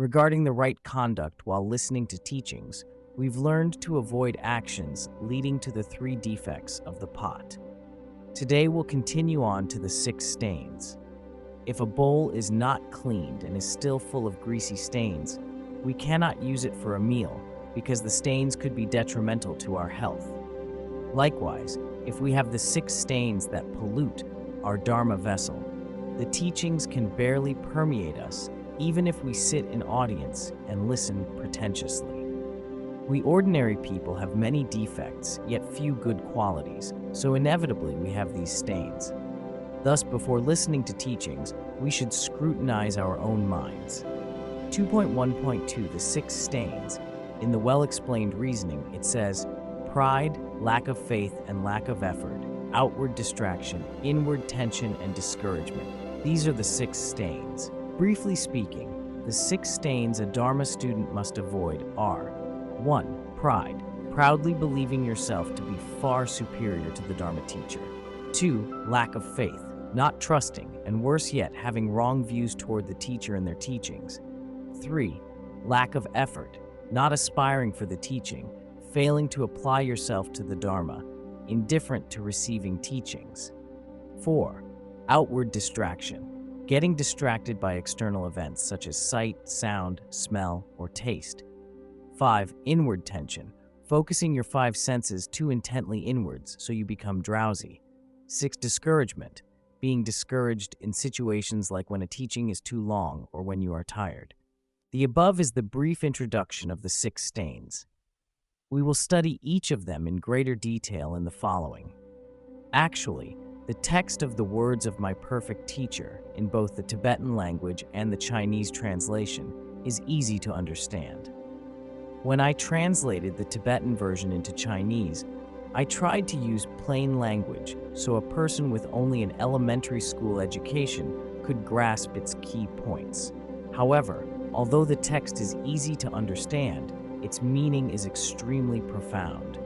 Regarding the right conduct while listening to teachings, we've learned to avoid actions leading to the three defects of the pot. Today we'll continue on to the 6 stains. If a bowl is not cleaned and is still full of greasy stains, we cannot use it for a meal because the stains could be detrimental to our health. Likewise, if we have the 6 stains that pollute our Dharma vessel, the teachings can barely permeate us even if we sit in audience and listen pretentiously. We ordinary people have many defects, yet few good qualities, so inevitably we have these stains. Thus, before listening to teachings, we should scrutinize our own minds. 2.1.2 The 6 stains. In the well-explained reasoning, it says, pride, lack of faith and lack of effort, outward distraction, inward tension and discouragement. These are the 6 stains. Briefly speaking, the 6 stains a Dharma student must avoid are 1. Pride, proudly believing yourself to be far superior to the Dharma teacher. 2. Lack of faith, not trusting, and worse yet, having wrong views toward the teacher and their teachings. 3. Lack of effort, not aspiring for the teaching, failing to apply yourself to the Dharma, indifferent to receiving teachings. 4. Outward distraction, getting distracted by external events such as sight, sound, smell, or taste. 5. Inward tension, focusing your 5 senses too intently inwards so you become drowsy. 6. Discouragement, being discouraged in situations like when a teaching is too long or when you are tired. The above is the brief introduction of the 6 stains. We will study each of them in greater detail in the following. Actually, the text of the words of my perfect teacher in both the Tibetan language and the Chinese translation is easy to understand. When I translated the Tibetan version into Chinese, I tried to use plain language so a person with only an elementary school education could grasp its key points. However, although the text is easy to understand, its meaning is extremely profound.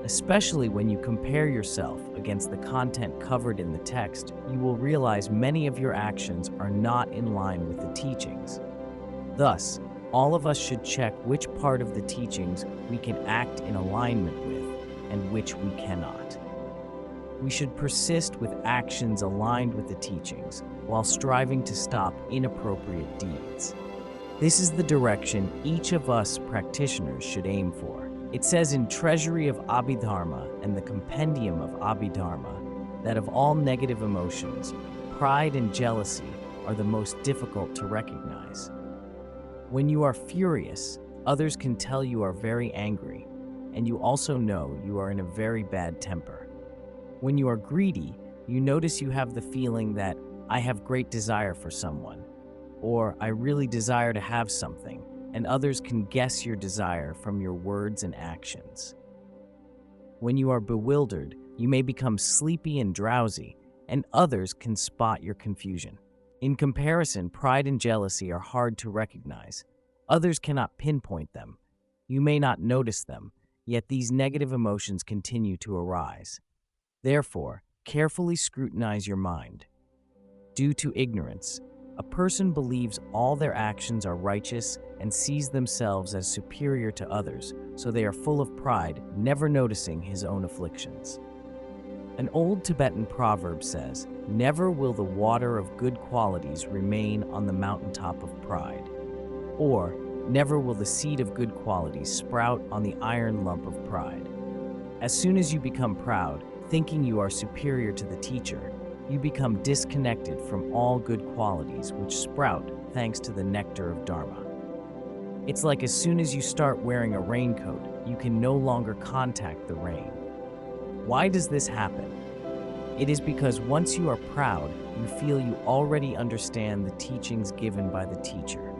Especially when you compare yourself against the content covered in the text, you will realize many of your actions are not in line with the teachings. Thus, all of us should check which part of the teachings we can act in alignment with and which we cannot. We should persist with actions aligned with the teachings while striving to stop inappropriate deeds. This is the direction each of us practitioners should aim for. It says in Treasury of Abhidharma and the Compendium of Abhidharma that of all negative emotions, pride and jealousy are the most difficult to recognize. When you are furious, others can tell you are very angry, and you also know you are in a very bad temper. When you are greedy, you notice you have the feeling that I have great desire for someone, or I really desire to have something, and others can guess your desire from your words and actions. When you are bewildered, you may become sleepy and drowsy, and others can spot your confusion. In comparison, pride and jealousy are hard to recognize. Others cannot pinpoint them. You may not notice them, yet these negative emotions continue to arise. Therefore, carefully scrutinize your mind. Due to ignorance, a person believes all their actions are righteous and sees themselves as superior to others, so they are full of pride, never noticing his own afflictions. An old Tibetan proverb says, "Never will the water of good qualities remain on the mountaintop of pride," or "Never will the seed of good qualities sprout on the iron lump of pride." As soon as you become proud, thinking you are superior to the teacher, you become disconnected from all good qualities which sprout thanks to the nectar of Dharma. It's like as soon as you start wearing a raincoat, you can no longer contact the rain. Why does this happen? It is because once you are proud, you feel you already understand the teachings given by the teacher.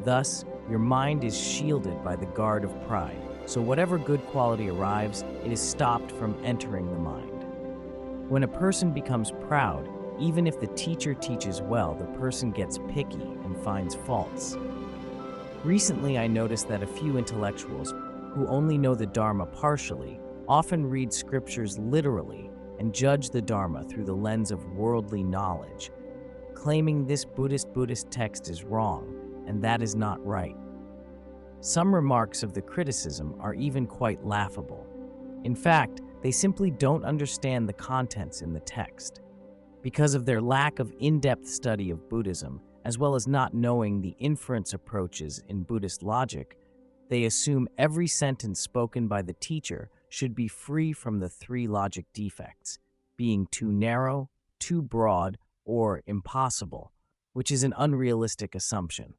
Thus, your mind is shielded by the guard of pride, so whatever good quality arrives, it is stopped from entering the mind. When a person becomes proud, even if the teacher teaches well, the person gets picky and finds faults. Recently, I noticed that a few intellectuals who only know the Dharma partially often read scriptures literally and judge the Dharma through the lens of worldly knowledge, claiming this Buddhist text is wrong and that is not right. Some remarks of the criticism are even quite laughable. In fact, they simply don't understand the contents in the text. Because of their lack of in-depth study of Buddhism, as well as not knowing the inference approaches in Buddhist logic, they assume every sentence spoken by the teacher should be free from the three logic defects, being too narrow, too broad, or impossible, which is an unrealistic assumption.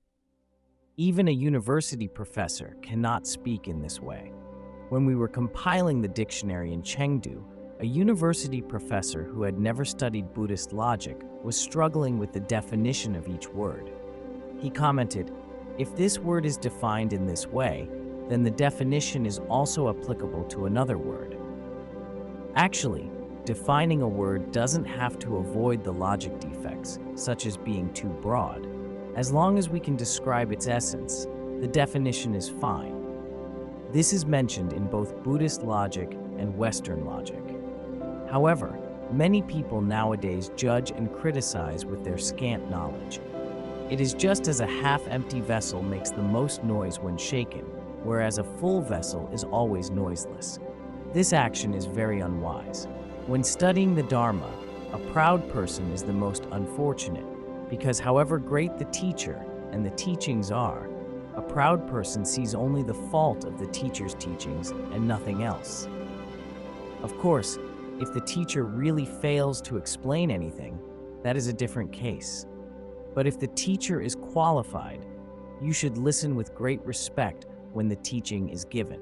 Even a university professor cannot speak in this way. When we were compiling the dictionary in Chengdu, a university professor who had never studied Buddhist logic was struggling with the definition of each word. He commented, "If this word is defined in this way, then the definition is also applicable to another word." Actually, defining a word doesn't have to avoid the logic defects, such as being too broad. As long as we can describe its essence, the definition is fine. This is mentioned in both Buddhist logic and Western logic. However, many people nowadays judge and criticize with their scant knowledge. It is just as a half-empty vessel makes the most noise when shaken, whereas a full vessel is always noiseless. This action is very unwise. When studying the Dharma, a proud person is the most unfortunate, because however great the teacher and the teachings are, a proud person sees only the fault of the teacher's teachings and nothing else. Of course, if the teacher really fails to explain anything, that is a different case. But if the teacher is qualified, you should listen with great respect when the teaching is given.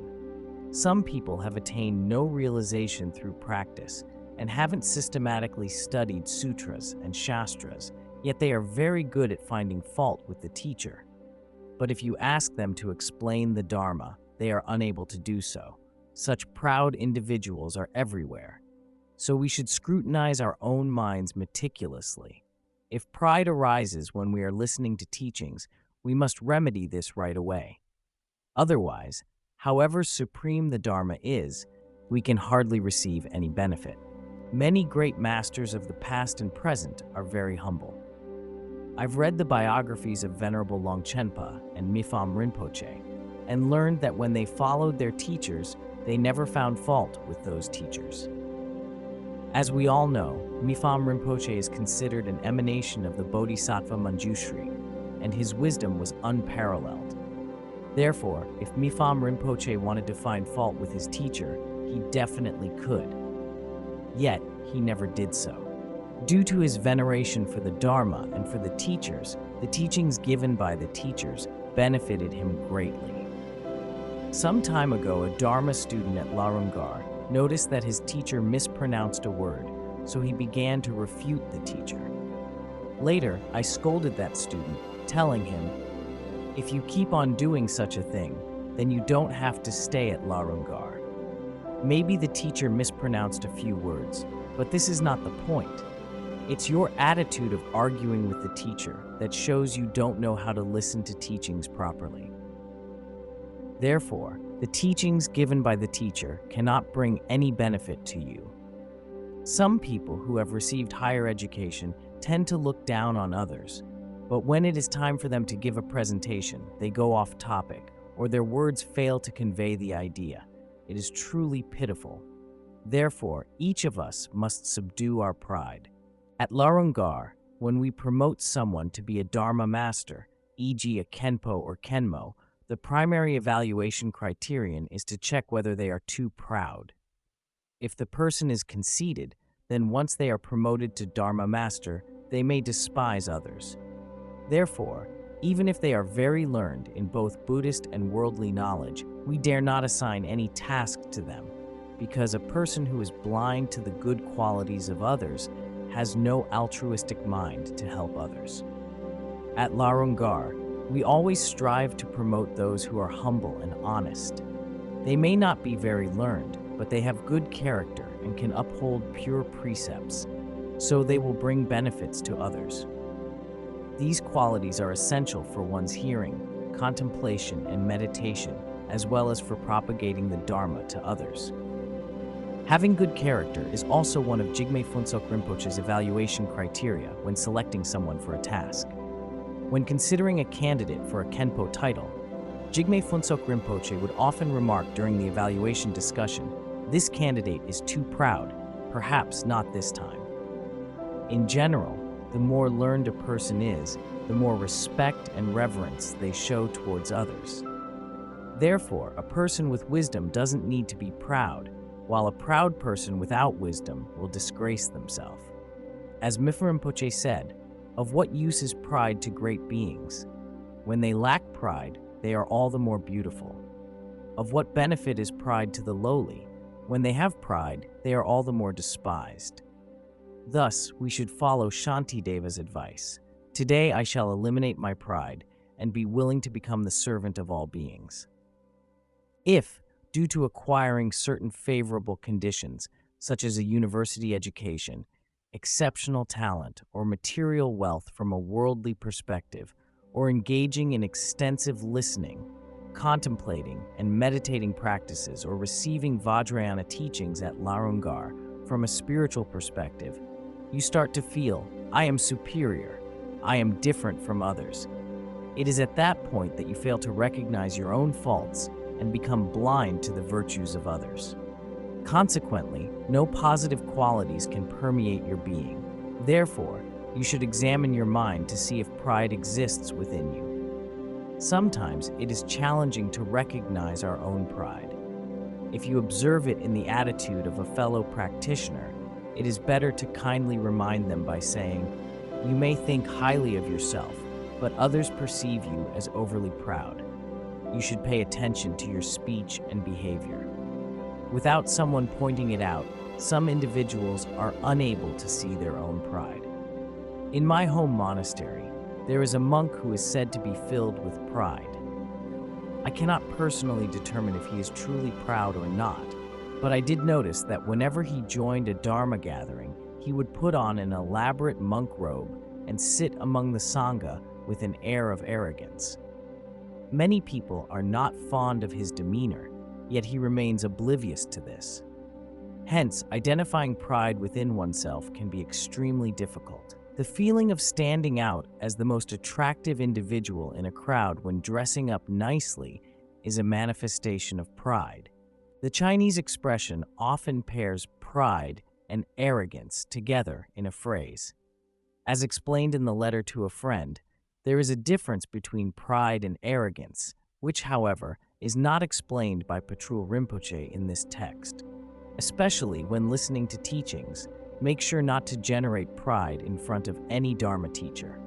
Some people have attained no realization through practice and haven't systematically studied sutras and shastras, yet they are very good at finding fault with the teacher. But if you ask them to explain the Dharma, they are unable to do so. Such proud individuals are everywhere. So we should scrutinize our own minds meticulously. If pride arises when we are listening to teachings, we must remedy this right away. Otherwise, however supreme the Dharma is, we can hardly receive any benefit. Many great masters of the past and present are very humble. I've read the biographies of Venerable Longchenpa and Mipham Rinpoche, and learned that when they followed their teachers, they never found fault with those teachers. As we all know, Mipham Rinpoche is considered an emanation of the Bodhisattva Manjushri, and his wisdom was unparalleled. Therefore, if Mipham Rinpoche wanted to find fault with his teacher, he definitely could. Yet, he never did so. Due to his veneration for the Dharma and for the teachers, the teachings given by the teachers benefited him greatly. Some time ago, a Dharma student at Larungar noticed that his teacher mispronounced a word, so he began to refute the teacher. Later, I scolded that student, telling him, "If you keep on doing such a thing, then you don't have to stay at Larungar." Maybe the teacher mispronounced a few words, but this is not the point. It's your attitude of arguing with the teacher that shows you don't know how to listen to teachings properly. Therefore, the teachings given by the teacher cannot bring any benefit to you. Some people who have received higher education tend to look down on others, but when it is time for them to give a presentation, they go off topic, or their words fail to convey the idea. It is truly pitiful. Therefore, each of us must subdue our pride. At Larungar, when we promote someone to be a Dharma master, e.g. a Kenpo or Kenmo, the primary evaluation criterion is to check whether they are too proud. If the person is conceited, then once they are promoted to Dharma master, they may despise others. Therefore, even if they are very learned in both Buddhist and worldly knowledge, we dare not assign any task to them, because a person who is blind to the good qualities of others has no altruistic mind to help others. At Larungar, we always strive to promote those who are humble and honest. They may not be very learned, but they have good character and can uphold pure precepts, so they will bring benefits to others. These qualities are essential for one's hearing, contemplation, and meditation, as well as for propagating the Dharma to others. Having good character is also one of Jigme Phuntsok Rinpoche's evaluation criteria when selecting someone for a task. When considering a candidate for a Khenpo title, Jigme Phuntsok Rinpoche would often remark during the evaluation discussion, "This candidate is too proud, perhaps not this time." In general, the more learned a person is, the more respect and reverence they show towards others. Therefore, a person with wisdom doesn't need to be proud, while a proud person without wisdom will disgrace themselves. As Mipham Rinpoche said, "Of what use is pride to great beings? When they lack pride, they are all the more beautiful. Of what benefit is pride to the lowly? When they have pride, they are all the more despised." Thus, we should follow Shantideva's advice. "Today I shall eliminate my pride and be willing to become the servant of all beings." If, due to acquiring certain favorable conditions, such as a university education, exceptional talent, or material wealth from a worldly perspective, or engaging in extensive listening, contemplating, and meditating practices, or receiving Vajrayana teachings at Larungar from a spiritual perspective, you start to feel, "I am superior, I am different from others." It is at that point that you fail to recognize your own faults and become blind to the virtues of others. Consequently, no positive qualities can permeate your being. Therefore, you should examine your mind to see if pride exists within you. Sometimes it is challenging to recognize our own pride. If you observe it in the attitude of a fellow practitioner, it is better to kindly remind them by saying, "You may think highly of yourself, but others perceive you as overly proud. You should pay attention to your speech and behavior." Without someone pointing it out, some individuals are unable to see their own pride. In my home monastery, there is a monk who is said to be filled with pride. I cannot personally determine if he is truly proud or not, but I did notice that whenever he joined a Dharma gathering, he would put on an elaborate monk robe and sit among the Sangha with an air of arrogance. Many people are not fond of his demeanor, yet he remains oblivious to this. Hence, identifying pride within oneself can be extremely difficult. The feeling of standing out as the most attractive individual in a crowd when dressing up nicely is a manifestation of pride. The Chinese expression often pairs pride and arrogance together in a phrase. As explained in the letter to a friend, there is a difference between pride and arrogance, which, however, is not explained by Patrul Rinpoche in this text. Especially when listening to teachings, make sure not to generate pride in front of any Dharma teacher.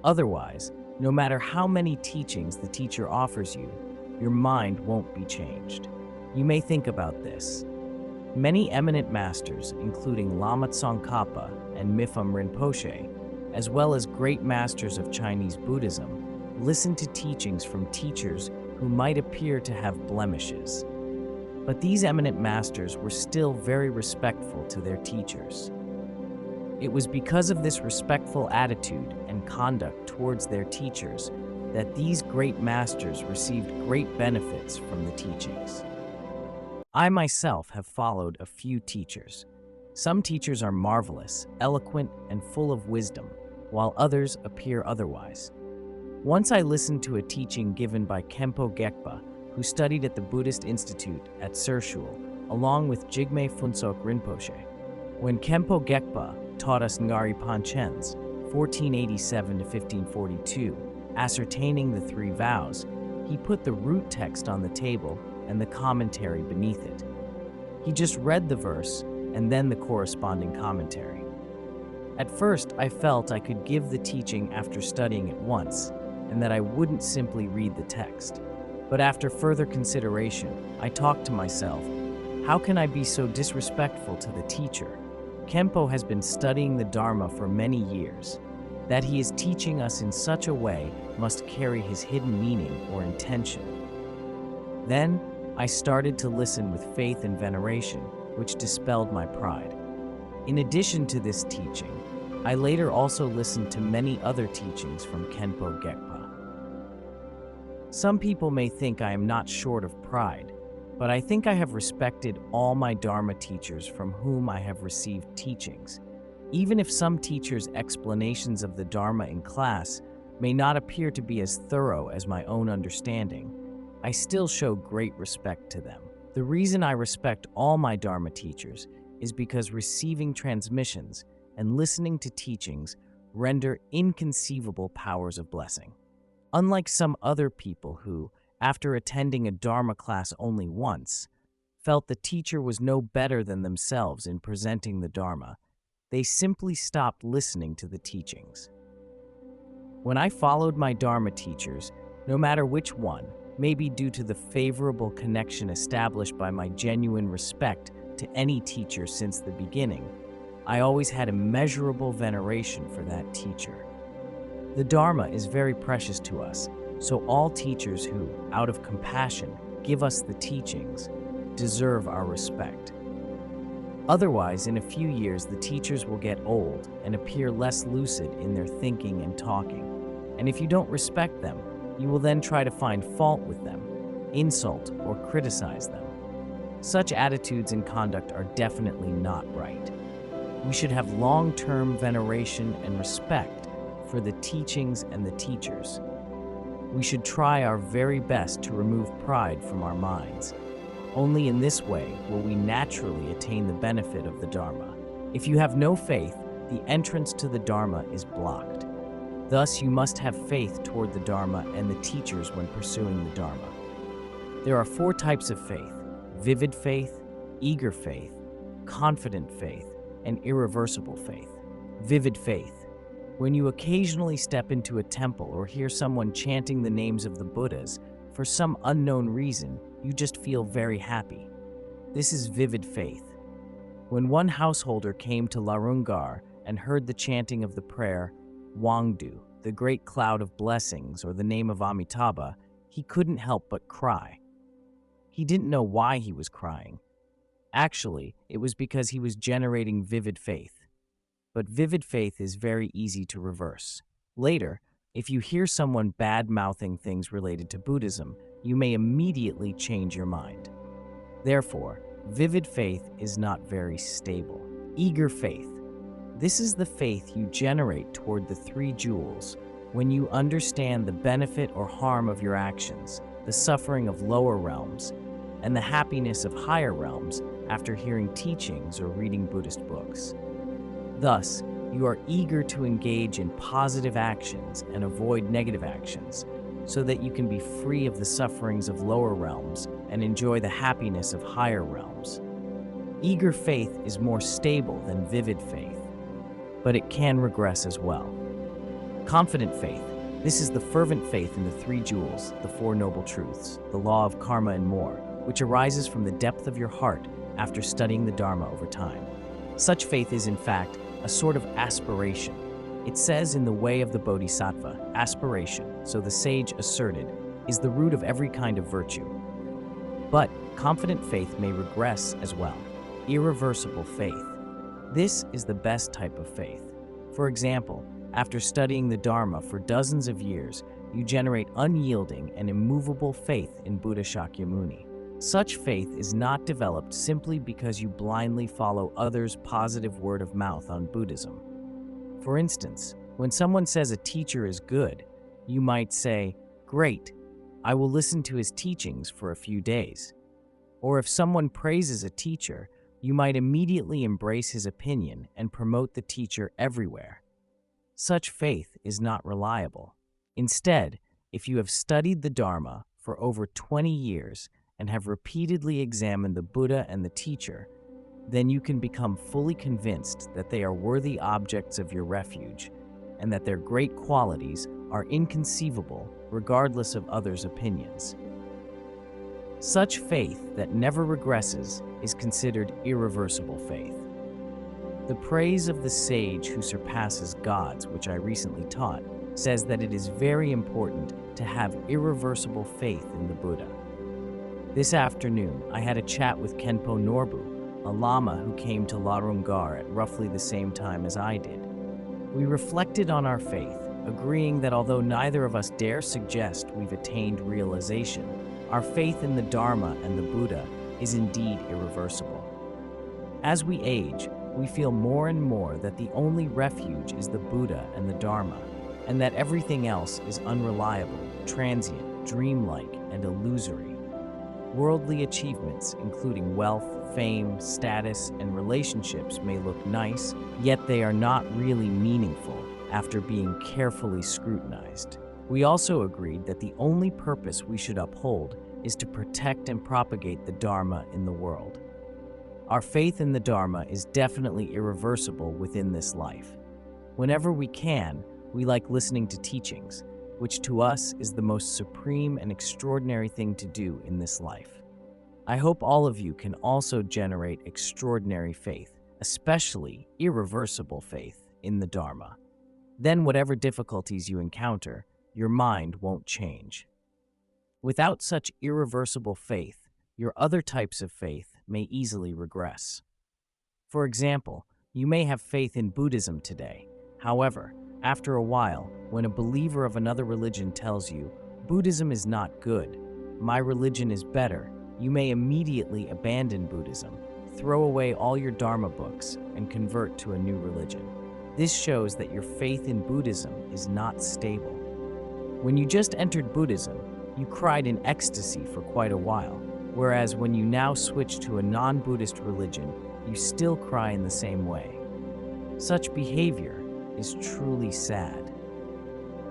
Otherwise, no matter how many teachings the teacher offers you, your mind won't be changed. You may think about this. Many eminent masters, including Lama Tsongkhapa and Mipham Rinpoche, as well as great masters of Chinese Buddhism, listen to teachings from teachers who might appear to have blemishes. But these eminent masters were still very respectful to their teachers. It was because of this respectful attitude and conduct towards their teachers that these great masters received great benefits from the teachings. I myself have followed a few teachers. Some teachers are marvelous, eloquent, and full of wisdom, while others appear otherwise. Once I listened to a teaching given by Khenpo Gekpa, who studied at the Buddhist Institute at Sershul, along with Jigme Phuntsok Rinpoche. When Khenpo Gekpa taught us Ngari Panchen's 1487 to 1542, ascertaining the three vows, he put the root text on the table and the commentary beneath it. He just read the verse and then the corresponding commentary. At first, I felt I could give the teaching after studying it once, and that I wouldn't simply read the text. But after further consideration, I talked to myself, how can I be so disrespectful to the teacher? Khenpo has been studying the Dharma for many years. That he is teaching us in such a way must carry his hidden meaning or intention. Then, I started to listen with faith and veneration, which dispelled my pride. In addition to this teaching, I later also listened to many other teachings from Khenpo Gekpa. Some people may think I am not short of pride, but I think I have respected all my Dharma teachers from whom I have received teachings. Even if some teachers' explanations of the Dharma in class may not appear to be as thorough as my own understanding, I still show great respect to them. The reason I respect all my Dharma teachers is because receiving transmissions and listening to teachings render inconceivable powers of blessing. Unlike some other people who, after attending a Dharma class only once, felt the teacher was no better than themselves in presenting the Dharma, they simply stopped listening to the teachings. When I followed my Dharma teachers, no matter which one, maybe due to the favorable connection established by my genuine respect to any teacher since the beginning, I always had immeasurable veneration for that teacher. The Dharma is very precious to us, so all teachers who, out of compassion, give us the teachings, deserve our respect. Otherwise, in a few years, the teachers will get old and appear less lucid in their thinking and talking. And if you don't respect them, you will then try to find fault with them, insult or criticize them. Such attitudes and conduct are definitely not right. We should have long-term veneration and respect for the teachings and the teachers. We should try our very best to remove pride from our minds. Only in this way will we naturally attain the benefit of the Dharma. If you have no faith, the entrance to the Dharma is blocked. Thus, you must have faith toward the Dharma and the teachers when pursuing the Dharma. There are 4 types of faith: vivid faith, eager faith, confident faith, and irreversible faith. Vivid faith. When you occasionally step into a temple or hear someone chanting the names of the Buddhas, for some unknown reason, you just feel very happy. This is vivid faith. When one householder came to Larungar and heard the chanting of the prayer, Wangdu, the great cloud of blessings, or the name of Amitabha, he couldn't help but cry. He didn't know why he was crying. Actually, it was because he was generating vivid faith. But vivid faith is very easy to reverse. Later, if you hear someone bad-mouthing things related to Buddhism, you may immediately change your mind. Therefore, vivid faith is not very stable. Eager faith. This is the faith you generate toward the 3 jewels when you understand the benefit or harm of your actions, the suffering of lower realms, and the happiness of higher realms after hearing teachings or reading Buddhist books. Thus, you are eager to engage in positive actions and avoid negative actions, so that you can be free of the sufferings of lower realms and enjoy the happiness of higher realms. Eager faith is more stable than vivid faith, but it can regress as well. Confident faith. This is the fervent faith in the 3 jewels, the 4 noble truths, the law of karma and more, which arises from the depth of your heart after studying the Dharma over time. Such faith is, in fact, a sort of aspiration. It says in the way of the Bodhisattva, aspiration, so the sage asserted, is the root of every kind of virtue. But confident faith may regress as well. Irreversible faith. This is the best type of faith. For example, after studying the Dharma for dozens of years, you generate unyielding and immovable faith in Buddha Shakyamuni. Such faith is not developed simply because you blindly follow others' positive word of mouth on Buddhism. For instance, when someone says a teacher is good, you might say, "Great, I will listen to his teachings for a few days." Or if someone praises a teacher, you might immediately embrace his opinion and promote the teacher everywhere. Such faith is not reliable. Instead, if you have studied the Dharma for over 20 years and have repeatedly examined the Buddha and the teacher, then you can become fully convinced that they are worthy objects of your refuge and that their great qualities are inconceivable regardless of others' opinions. Such faith that never regresses is considered irreversible faith. The praise of the sage who surpasses gods, which I recently taught, says that it is very important to have irreversible faith in the Buddha. This afternoon, I had a chat with Khenpo Norbu, a lama who came to Larungar at roughly the same time as I did. We reflected on our faith, agreeing that although neither of us dare suggest we've attained realization, our faith in the Dharma and the Buddha is indeed irreversible. As we age, we feel more and more that the only refuge is the Buddha and the Dharma. and that everything else is unreliable, transient, dreamlike, and illusory. Worldly achievements, including wealth, fame, status, and relationships, may look nice, yet they are not really meaningful after being carefully scrutinized. We also agreed that the only purpose we should uphold is to protect and propagate the Dharma in the world. Our faith in the Dharma is definitely irreversible within this life. Whenever we can, we like listening to teachings, which to us is the most supreme and extraordinary thing to do in this life. I hope all of you can also generate extraordinary faith, especially irreversible faith in the Dharma. Then whatever difficulties you encounter, your mind won't change. Without such irreversible faith, your other types of faith may easily regress. For example, you may have faith in Buddhism today. However, after a while, when a believer of another religion tells you, "Buddhism is not good, my religion is better," you may immediately abandon Buddhism, throw away all your Dharma books, and convert to a new religion. This shows that your faith in Buddhism is not stable. When you just entered Buddhism, you cried in ecstasy for quite a while, whereas when you now switch to a non-Buddhist religion, you still cry in the same way. Such behavior is truly sad.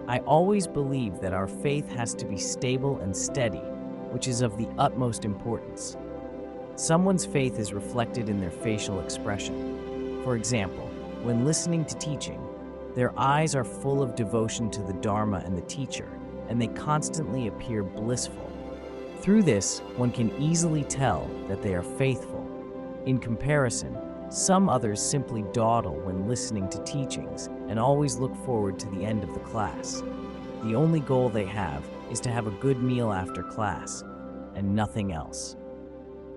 I always believe that our faith has to be stable and steady, which is of the utmost importance. Someone's faith is reflected in their facial expression. For example, when listening to teaching, their eyes are full of devotion to the Dharma and the teacher, and they constantly appear blissful. Through this, one can easily tell that they are faithful. In comparison, some others simply dawdle when listening to teachings and always look forward to the end of the class. The only goal they have is to have a good meal after class, and nothing else.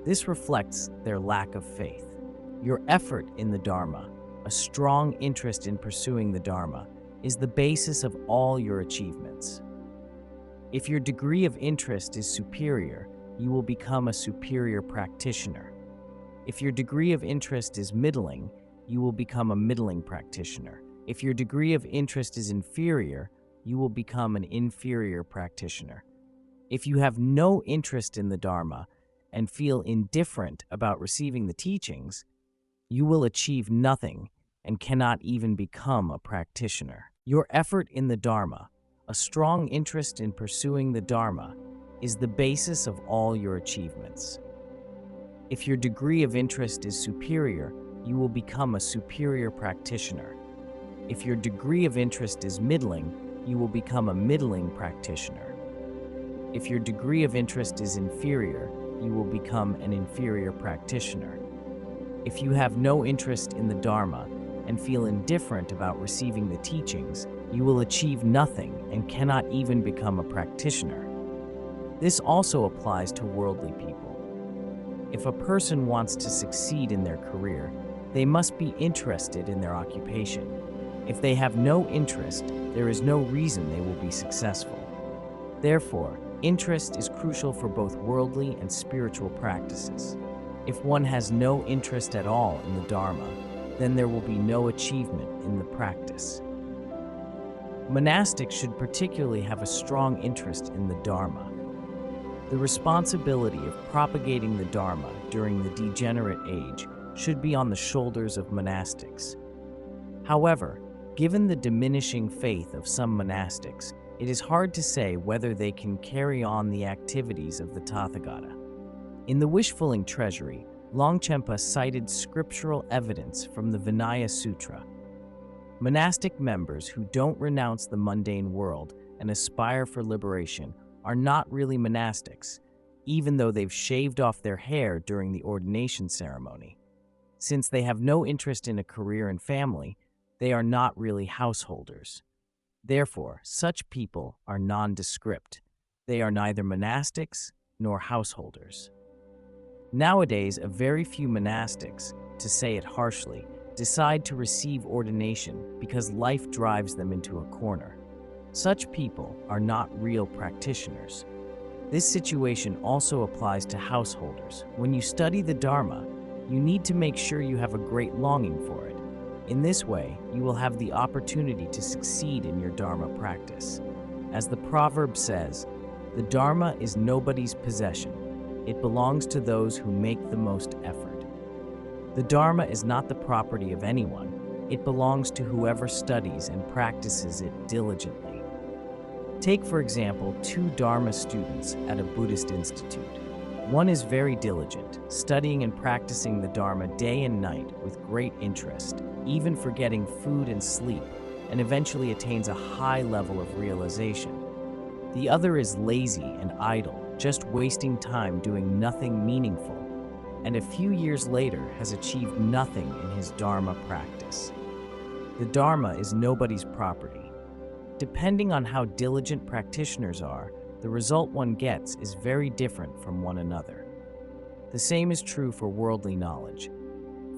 This reflects their lack of faith. Your effort in the Dharma, a strong interest in pursuing the Dharma, is the basis of all your achievements. If your degree of interest is superior, you will become a superior practitioner. If your degree of interest is middling, you will become a middling practitioner. If your degree of interest is inferior, you will become an inferior practitioner. If you have no interest in the Dharma and feel indifferent about receiving the teachings, you will achieve nothing and cannot even become a practitioner. Your effort in the Dharma, a strong interest in pursuing the Dharma, is the basis of all your achievements. If your degree of interest is superior, you will become a superior practitioner. If your degree of interest is middling, you will become a middling practitioner. If your degree of interest is inferior, you will become an inferior practitioner. If you have no interest in the Dharma and feel indifferent about receiving the teachings, you will achieve nothing and cannot even become a practitioner. This also applies to worldly people. If a person wants to succeed in their career, they must be interested in their occupation. If they have no interest, there is no reason they will be successful. Therefore, interest is crucial for both worldly and spiritual practices. If one has no interest at all in the Dharma, then there will be no achievement in the practice. Monastics should particularly have a strong interest in the Dharma. The responsibility of propagating the Dharma during the degenerate age should be on the shoulders of monastics. However, given the diminishing faith of some monastics, it is hard to say whether they can carry on the activities of the Tathagata. In the Wishfulling Treasury, Longchenpa cited scriptural evidence from the Vinaya Sutra. Monastic members who don't renounce the mundane world and aspire for liberation are not really monastics, even though they've shaved off their hair during the ordination ceremony. Since they have no interest in a career and family, they are not really householders. Therefore, such people are nondescript. They are neither monastics nor householders. Nowadays, a very few monastics, to say it harshly, decide to receive ordination because life drives them into a corner. Such people are not real practitioners. This situation also applies to householders. When you study the Dharma, you need to make sure you have a great longing for it. In this way, you will have the opportunity to succeed in your Dharma practice. As the proverb says, the Dharma is nobody's possession. It belongs to those who make the most effort. The Dharma is not the property of anyone. It belongs to whoever studies and practices it diligently. Take, for example, two Dharma students at a Buddhist institute. One is very diligent, studying and practicing the Dharma day and night with great interest, even forgetting food and sleep, and eventually attains a high level of realization. The other is lazy and idle, just wasting time doing nothing meaningful, and a few years later has achieved nothing in his Dharma practice. The Dharma is nobody's property. Depending on how diligent practitioners are, the result one gets is very different from one another. The same is true for worldly knowledge.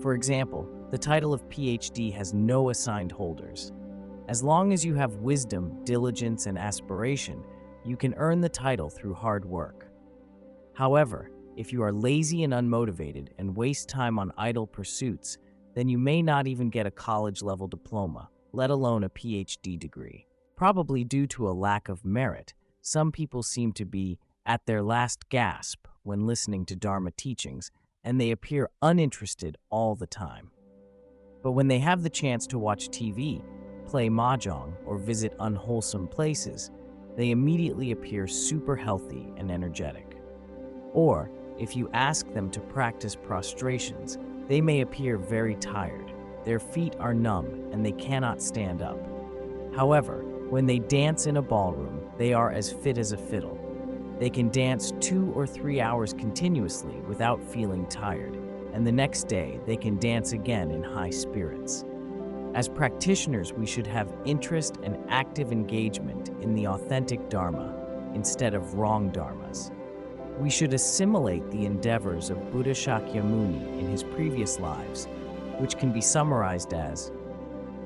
For example, the title of PhD has no assigned holders. As long as you have wisdom, diligence, and aspiration, you can earn the title through hard work. However, if you are lazy and unmotivated and waste time on idle pursuits, then you may not even get a college-level diploma, let alone a PhD degree. Probably due to a lack of merit, some people seem to be at their last gasp when listening to Dharma teachings, and they appear uninterested all the time. But when they have the chance to watch TV, play mahjong, or visit unwholesome places, they immediately appear super healthy and energetic. Or, if you ask them to practice prostrations, they may appear very tired. Their feet are numb and they cannot stand up. However, when they dance in a ballroom, they are as fit as a fiddle. They can dance 2 or 3 hours continuously without feeling tired, and the next day they can dance again in high spirits. As practitioners, we should have interest and active engagement in the authentic Dharma instead of wrong Dharmas. We should assimilate the endeavors of Buddha Shakyamuni in his previous lives, which can be summarized as,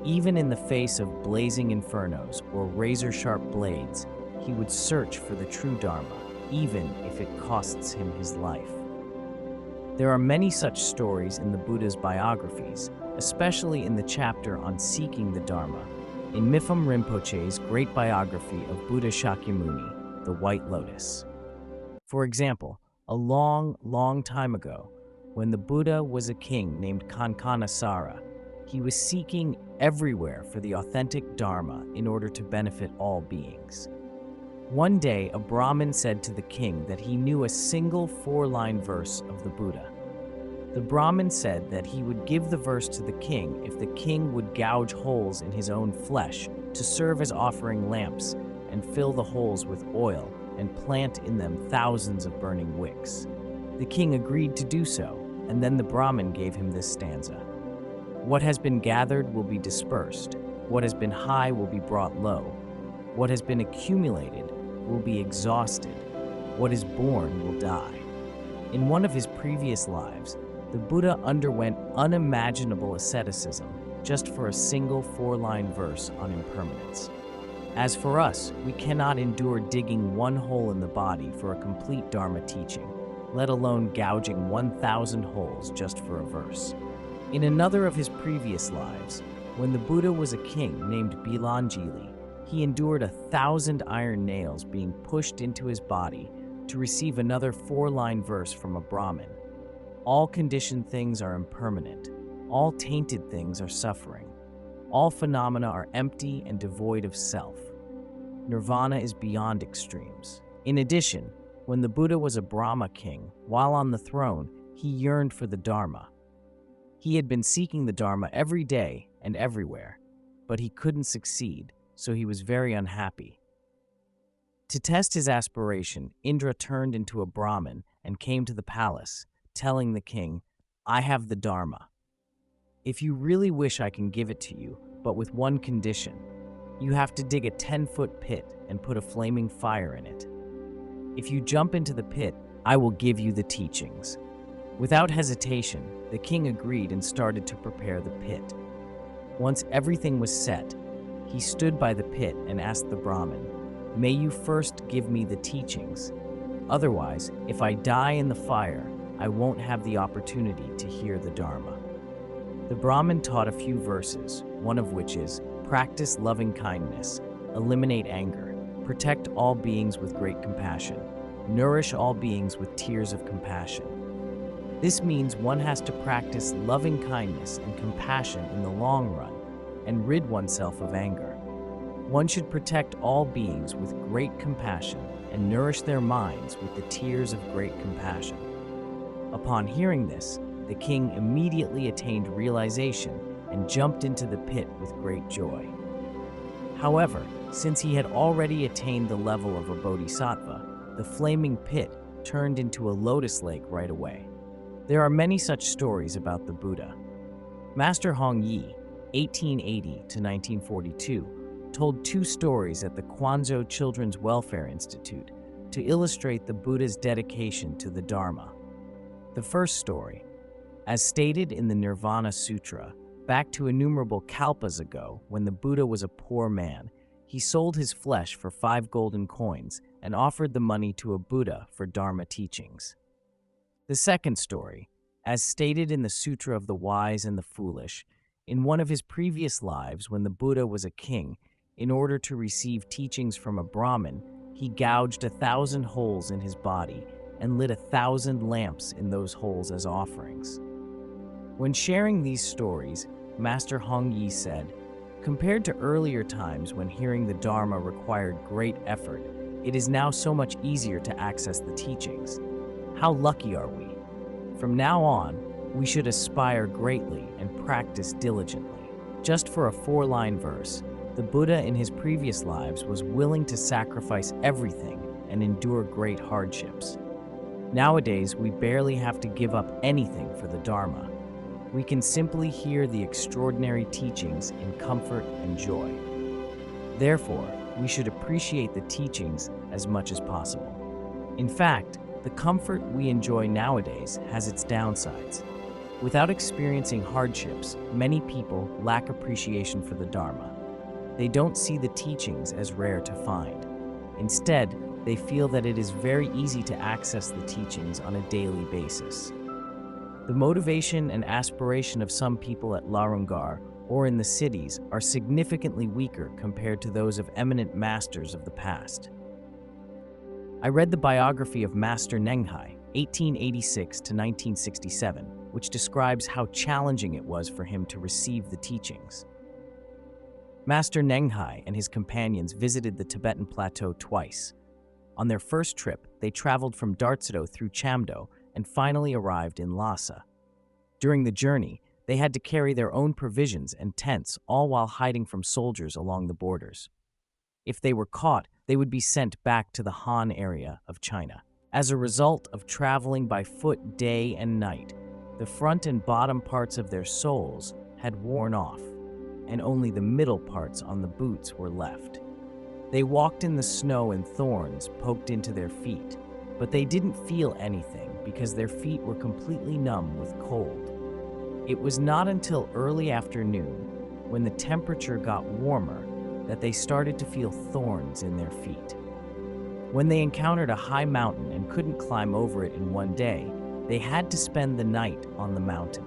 even in the face of blazing infernos or razor-sharp blades, he would search for the true Dharma, even if it costs him his life. There are many such stories in the Buddha's biographies, especially in the chapter on seeking the Dharma, in Mipham Rinpoche's great biography of Buddha Shakyamuni, The White Lotus. For example, a long time ago, when the Buddha was a king named Kankanasara, he was seeking everywhere for the authentic Dharma in order to benefit all beings. One day, a Brahmin said to the king that he knew a single 4-line verse of the Buddha. The Brahmin said that he would give the verse to the king if the king would gouge holes in his own flesh to serve as offering lamps and fill the holes with oil and plant in them thousands of burning wicks. The king agreed to do so, and then the Brahmin gave him this stanza. What has been gathered will be dispersed. What has been high will be brought low. What has been accumulated will be exhausted. What is born will die. In one of his previous lives, the Buddha underwent unimaginable asceticism just for a single 4-line verse on impermanence. As for us, we cannot endure digging one hole in the body for a complete Dharma teaching, let alone gouging 1,000 holes just for a verse. In another of his previous lives, when the Buddha was a king named Bilanjili, he endured 1,000 iron nails being pushed into his body to receive another 4-line verse from a Brahmin. All conditioned things are impermanent. All tainted things are suffering. All phenomena are empty and devoid of self. Nirvana is beyond extremes. In addition, when the Buddha was a Brahma king, while on the throne, he yearned for the Dharma. He had been seeking the Dharma every day and everywhere, but he couldn't succeed, so he was very unhappy. To test his aspiration, Indra turned into a Brahmin and came to the palace, telling the king, "I have the Dharma. If you really wish, I can give it to you, but with one condition. You have to dig a 10-foot pit and put a flaming fire in it. If you jump into the pit, I will give you the teachings." Without hesitation, the king agreed and started to prepare the pit. Once everything was set, he stood by the pit and asked the Brahmin, "May you first give me the teachings. Otherwise, if I die in the fire, I won't have the opportunity to hear the Dharma." The Brahmin taught a few verses, one of which is, practice loving kindness, eliminate anger, protect all beings with great compassion, nourish all beings with tears of compassion. This means one has to practice loving kindness and compassion in the long run and rid oneself of anger. One should protect all beings with great compassion and nourish their minds with the tears of great compassion. Upon hearing this, the king immediately attained realization and jumped into the pit with great joy. However, since he had already attained the level of a bodhisattva, the flaming pit turned into a lotus lake right away. There are many such stories about the Buddha. Master Hong Yi, 1880 to 1942, told two stories at the Quanzhou Children's Welfare Institute to illustrate the Buddha's dedication to the Dharma. The first story, as stated in the Nirvana Sutra, back to innumerable kalpas ago, when the Buddha was a poor man, he sold his flesh for 5 golden coins and offered the money to a Buddha for Dharma teachings. The second story, as stated in the Sutra of the Wise and the Foolish, in one of his previous lives when the Buddha was a king, in order to receive teachings from a Brahmin, he gouged 1,000 holes in his body and lit 1,000 lamps in those holes as offerings. When sharing these stories, Master Hong Yi said, compared to earlier times when hearing the Dharma required great effort, it is now so much easier to access the teachings. How lucky are we? From now on, we should aspire greatly and practice diligently. Just for a 4-line verse, the Buddha in his previous lives was willing to sacrifice everything and endure great hardships. Nowadays, we barely have to give up anything for the Dharma. We can simply hear the extraordinary teachings in comfort and joy. Therefore, we should appreciate the teachings as much as possible. In fact, the comfort we enjoy nowadays has its downsides. Without experiencing hardships, many people lack appreciation for the Dharma. They don't see the teachings as rare to find. Instead, they feel that it is very easy to access the teachings on a daily basis. The motivation and aspiration of some people at Larungar or in the cities are significantly weaker compared to those of eminent masters of the past. I read the biography of Master Nenghai, 1886 to 1967, which describes how challenging it was for him to receive the teachings. Master Nenghai and his companions visited the Tibetan plateau twice. On their first trip, they traveled from Dartsedo through Chamdo and finally arrived in Lhasa. During the journey, they had to carry their own provisions and tents, all while hiding from soldiers along the borders. If they were caught, they would be sent back to the Han area of China. As a result of traveling by foot day and night, the front and bottom parts of their soles had worn off, and only the middle parts on the boots were left. They walked in the snow and thorns poked into their feet, but they didn't feel anything because their feet were completely numb with cold. It was not until early afternoon, when the temperature got warmer, that they started to feel thorns in their feet. When they encountered a high mountain and couldn't climb over it in one day, they had to spend the night on the mountain.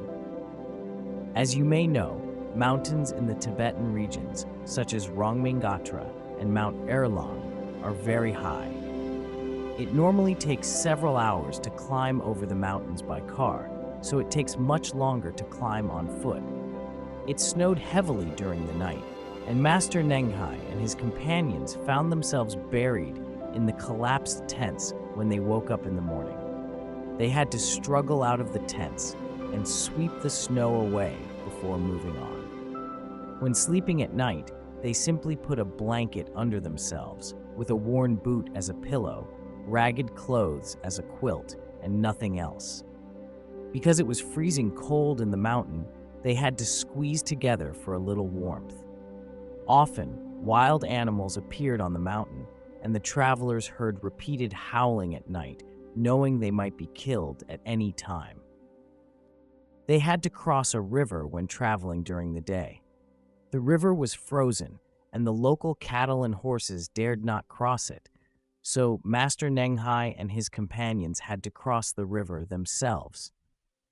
As you may know, mountains in the Tibetan regions, such as Rongmingatra and Mount Erlang, are very high. It normally takes several hours to climb over the mountains by car, so it takes much longer to climb on foot. It snowed heavily during the night, and Master Nenghai and his companions found themselves buried in the collapsed tents when they woke up in the morning. They had to struggle out of the tents and sweep the snow away before moving on. When sleeping at night, they simply put a blanket under themselves, with a worn boot as a pillow, ragged clothes as a quilt, and nothing else. Because it was freezing cold in the mountain, they had to squeeze together for a little warmth. Often, wild animals appeared on the mountain, and the travelers heard repeated howling at night, knowing they might be killed at any time. They had to cross a river when traveling during the day. The river was frozen, and the local cattle and horses dared not cross it, so Master Nenghai and his companions had to cross the river themselves.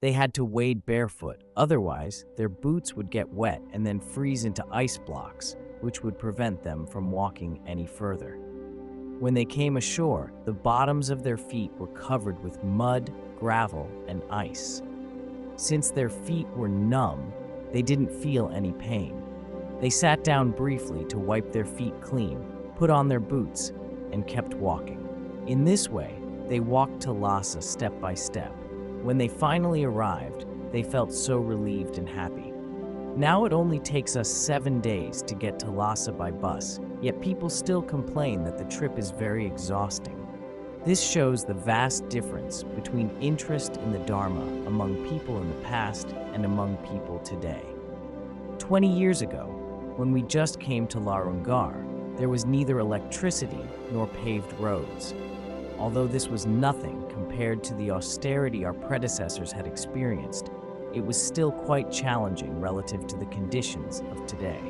They had to wade barefoot, otherwise their boots would get wet and then freeze into ice blocks, which would prevent them from walking any further. When they came ashore, the bottoms of their feet were covered with mud, gravel, and ice. Since their feet were numb, they didn't feel any pain. They sat down briefly to wipe their feet clean, put on their boots, and kept walking. In this way, they walked to Lhasa step by step. When they finally arrived, they felt so relieved and happy. Now it only takes us 7 days to get to Lhasa by bus, yet people still complain that the trip is very exhausting. This shows the vast difference between interest in the Dharma among people in the past and among people today. 20 years ago, when we just came to Larungar, there was neither electricity nor paved roads. Although this was nothing compared to the austerity our predecessors had experienced, it was still quite challenging relative to the conditions of today.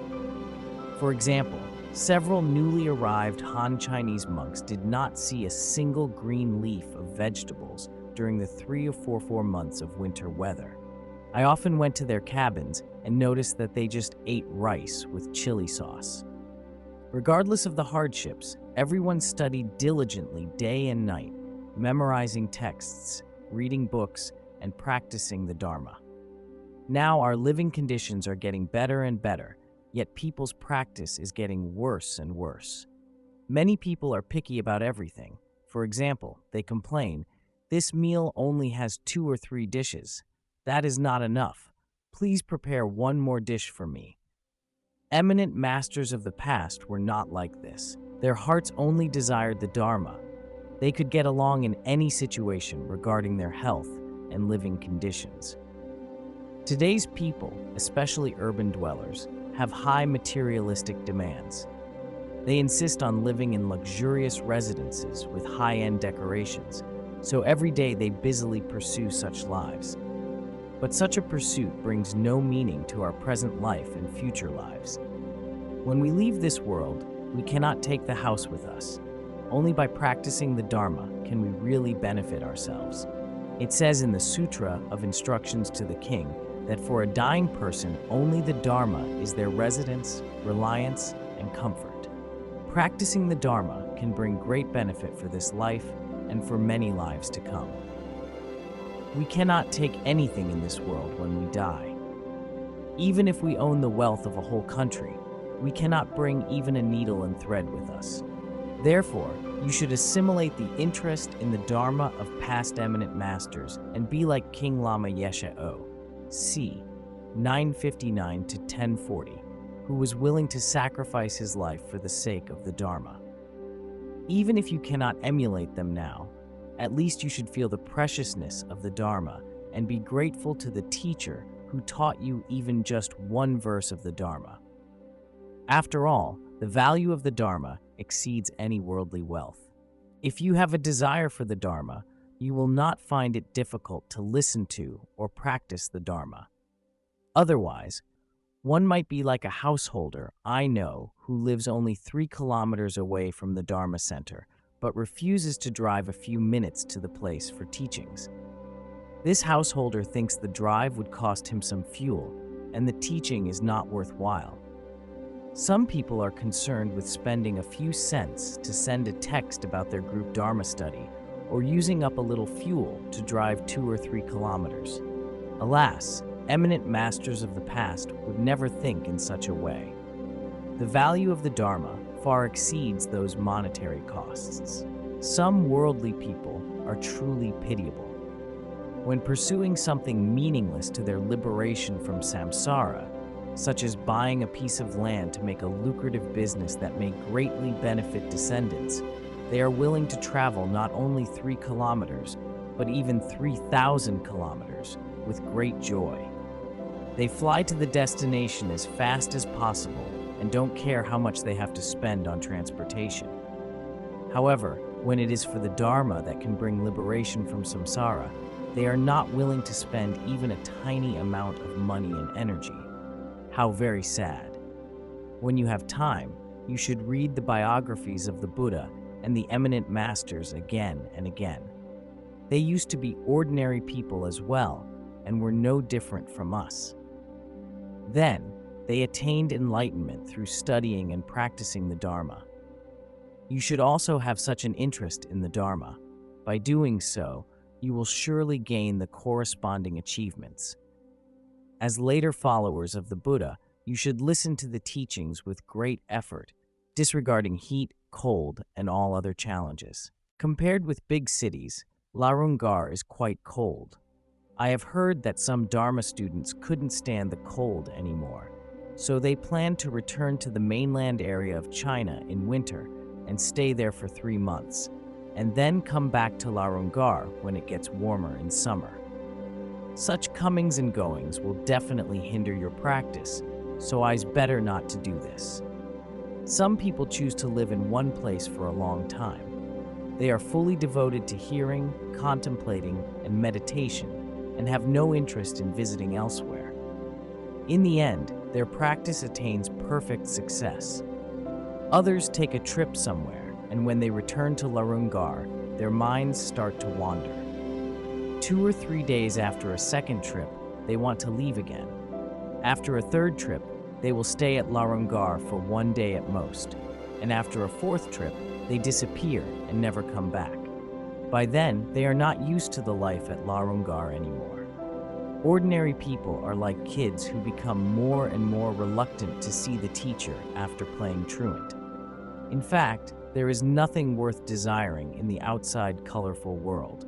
For example, several newly arrived Han Chinese monks did not see a single green leaf of vegetables during the 3 or 4 months of winter weather. I often went to their cabins and noticed that they just ate rice with chili sauce. Regardless of the hardships, everyone studied diligently day and night, memorizing texts, reading books, and practicing the Dharma. Now our living conditions are getting better and better, yet people's practice is getting worse and worse. Many people are picky about everything. For example, they complain, "This meal only has 2 or 3 dishes. That is not enough. Please prepare 1 more dish for me." Eminent masters of the past were not like this. Their hearts only desired the Dharma. They could get along in any situation regarding their health and living conditions. Today's people, especially urban dwellers, have high materialistic demands. They insist on living in luxurious residences with high-end decorations, so every day they busily pursue such lives. But such a pursuit brings no meaning to our present life and future lives. When we leave this world, we cannot take the house with us. Only by practicing the Dharma can we really benefit ourselves. It says in the Sutra of Instructions to the King that for a dying person, only the Dharma is their residence, reliance, and comfort. Practicing the Dharma can bring great benefit for this life and for many lives to come. We cannot take anything in this world when we die. Even if we own the wealth of a whole country, we cannot bring even a needle and thread with us. Therefore, you should assimilate the interest in the Dharma of past eminent masters and be like King Lama Yeshe-o, c. 959 to 1040, who was willing to sacrifice his life for the sake of the Dharma. Even if you cannot emulate them now, at least you should feel the preciousness of the Dharma and be grateful to the teacher who taught you even just 1 verse of the Dharma. After all, the value of the Dharma exceeds any worldly wealth. If you have a desire for the Dharma, you will not find it difficult to listen to or practice the Dharma. Otherwise, one might be like a householder I know who lives only 3 kilometers away from the Dharma center, but refuses to drive a few minutes to the place for teachings. This householder thinks the drive would cost him some fuel, and the teaching is not worthwhile. Some people are concerned with spending a few cents to send a text about their group Dharma study, or using up a little fuel to drive 2 or 3 kilometers. Alas, eminent masters of the past would never think in such a way. The value of the Dharma far exceeds those monetary costs. Some worldly people are truly pitiable. When pursuing something meaningless to their liberation from samsara, such as buying a piece of land to make a lucrative business that may greatly benefit descendants, they are willing to travel not only 3 kilometers, but even 3,000 kilometers with great joy. They fly to the destination as fast as possible and don't care how much they have to spend on transportation. However, when it is for the Dharma that can bring liberation from samsara, they are not willing to spend even a tiny amount of money and energy. How very sad. When you have time, you should read the biographies of the Buddha and the eminent masters again and again. They used to be ordinary people as well, and were no different from us. Then, they attained enlightenment through studying and practicing the Dharma. You should also have such an interest in the Dharma. By doing so, you will surely gain the corresponding achievements. As later followers of the Buddha, you should listen to the teachings with great effort, disregarding heat, cold, and all other challenges. Compared with big cities, Larungar is quite cold. I have heard that some Dharma students couldn't stand the cold anymore, so they plan to return to the mainland area of China in winter and stay there for 3 months, and then come back to Larungar when it gets warmer in summer. Such comings and goings will definitely hinder your practice, so it's better not to do this. Some people choose to live in one place for a long time. They are fully devoted to hearing, contemplating, and meditation, and have no interest in visiting elsewhere. In the end, their practice attains perfect success. Others take a trip somewhere, and when they return to Larungar, their minds start to wander. 2 or 3 days after a second trip, they want to leave again. After a third trip, they will stay at Larungar for 1 day at most, and after a fourth trip, they disappear and never come back. By then, they are not used to the life at Larungar anymore. Ordinary people are like kids who become more and more reluctant to see the teacher after playing truant. In fact, there is nothing worth desiring in the outside colorful world.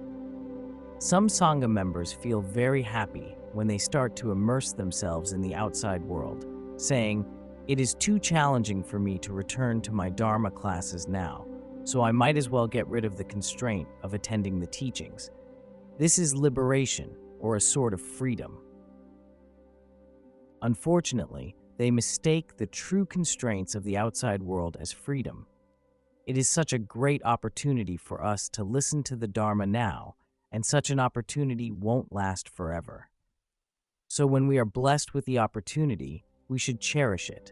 Some Sangha members feel very happy when they start to immerse themselves in the outside world, saying, "It is too challenging for me to return to my Dharma classes now, so I might as well get rid of the constraint of attending the teachings." This is liberation, or a sort of freedom. Unfortunately, they mistake the true constraints of the outside world as freedom. It is such a great opportunity for us to listen to the Dharma now, and such an opportunity won't last forever. So when we are blessed with the opportunity, we should cherish it.